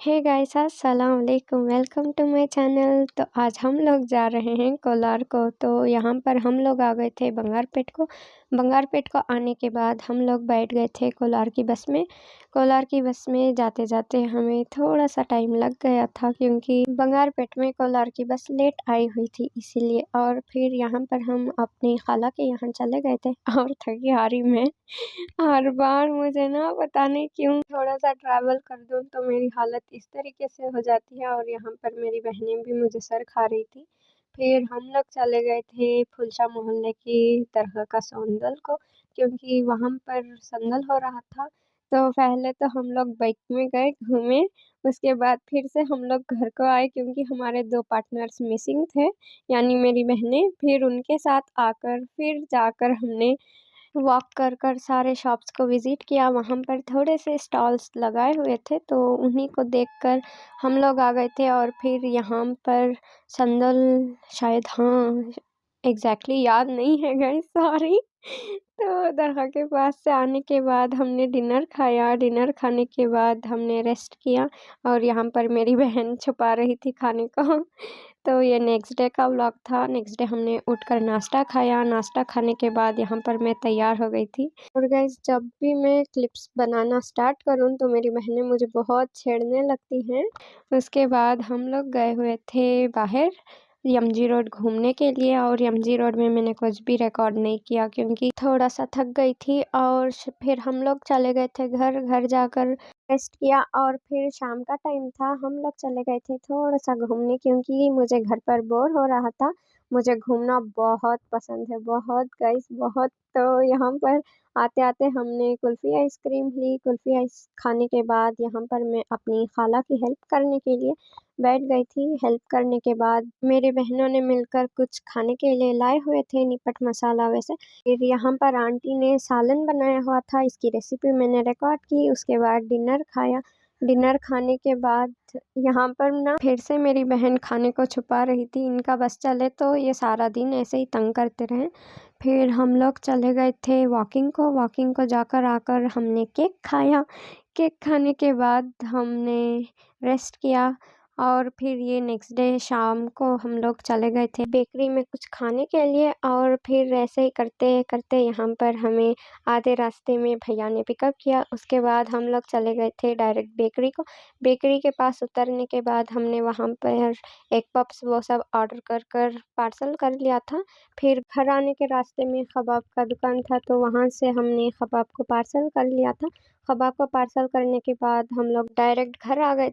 Hey guys अस्सलाम वालेकुम welcome to my channel. तो आज हम लोग जा रहे हैं कोलार को। तो यहाँ पर हम लोग आ गए थे बंगारपेट को आने के बाद हम लोग बैठ गए थे कोलार की बस में। कोलार की बस में जाते जाते हमें थोड़ा सा टाइम लग गया था क्योंकि बंगारपेट में कोलार की बस लेट आई हुई थी इसीलिए। और फिर यहाँ पर हम अपनी खाला के यहाँ चले गए थे और थकी हारी में हर बार मुझे ना पता नहीं क्यों थोड़ा सा ट्रैवल कर दूं तो मेरी हालत इस तरीके से हो जाती है। और यहाँ पर मेरी बहनें भी मुझे सर खा रही थी। फिर हम लोग चले गए थे फुलशा मोहल्ले की दरगाह का सौंदल को क्योंकि वहाँ पर संदल हो रहा था। तो पहले तो हम लोग बाइक में गए घूमे, उसके बाद फिर से हम लोग घर को आए क्योंकि हमारे 2 पार्टनर्स मिसिंग थे यानी मेरी बहनें। फिर उनके साथ आकर फिर जाकर हमने वॉक कर कर सारे शॉप्स को विज़िट किया। वहाँ पर थोड़े से स्टॉल्स लगाए हुए थे तो उन्हीं को देखकर हम लोग आ गए थे। और फिर यहाँ पर संदल शायद एग्ज़ैक्टली याद नहीं है गाइस, सॉरी। तो दरगाह के पास से आने के बाद हमने डिनर खाया। डिनर खाने के बाद हमने रेस्ट किया और यहाँ पर मेरी बहन छुपा रही थी खाने को। तो ये नेक्स्ट डे का व्लॉग था। नेक्स्ट डे हमने उठकर नाश्ता खाया। नाश्ता खाने के बाद यहाँ पर मैं तैयार हो गई थी। और गाइस जब भी मैं क्लिप्स बनाना स्टार्ट करूँ तो मेरी बहनें मुझे बहुत छेड़ने लगती हैं। उसके बाद हम लोग गए हुए थे बाहर एमजी रोड घूमने के लिए। और एमजी रोड में मैंने कुछ भी रिकॉर्ड नहीं किया क्योंकि थोड़ा सा थक गई थी। और फिर हम लोग चले गए थे घर जाकर रेस्ट किया। और फिर शाम का टाइम था, हम लोग चले गए थे थोड़ा सा घूमने क्योंकि मुझे घर पर बोर हो रहा था। मुझे घूमना बहुत पसंद है, बहुत गाइस बहुत। तो यहाँ पर आते आते हमने कुल्फ़ी आइसक्रीम ली। कुल्फ़ी आइस खाने के बाद यहाँ पर मैं अपनी खाला की हेल्प करने के लिए बैठ गई थी। हेल्प करने के बाद मेरी बहनों ने मिलकर कुछ खाने के लिए लाए हुए थे निपट मसाला वैसे। फिर यहाँ पर आंटी ने सालन बनाया हुआ था, इसकी रेसिपी मैंने रिकॉर्ड की। उसके बाद डिनर खाया। डिनर खाने के बाद यहाँ पर ना फिर से मेरी बहन खाने को छुपा रही थी। इनका बस चले तो ये सारा दिन ऐसे ही तंग करते रहे। फिर हम लोग चले गए थे वॉकिंग को जाकर आकर हमने केक खाया। केक खाने के बाद हमने रेस्ट किया। और फिर ये नेक्स्ट डे शाम को हम लोग चले गए थे बेकरी में कुछ खाने के लिए। और फिर ऐसे ही करते करते यहाँ पर हमें आधे रास्ते में भैया ने पिकअप किया। उसके बाद हम लोग चले गए थे डायरेक्ट बेकरी को। बेकरी के पास उतरने के बाद हमने वहाँ पर एग पफ्स वो सब ऑर्डर कर पार्सल कर लिया था। फिर घर आने के रास्ते में कबाब का दुकान था तो वहाँ से हमने कबाब को पार्सल कर लिया था। कबाब को पार्सल करने के बाद हम लोग डायरेक्ट घर आ गए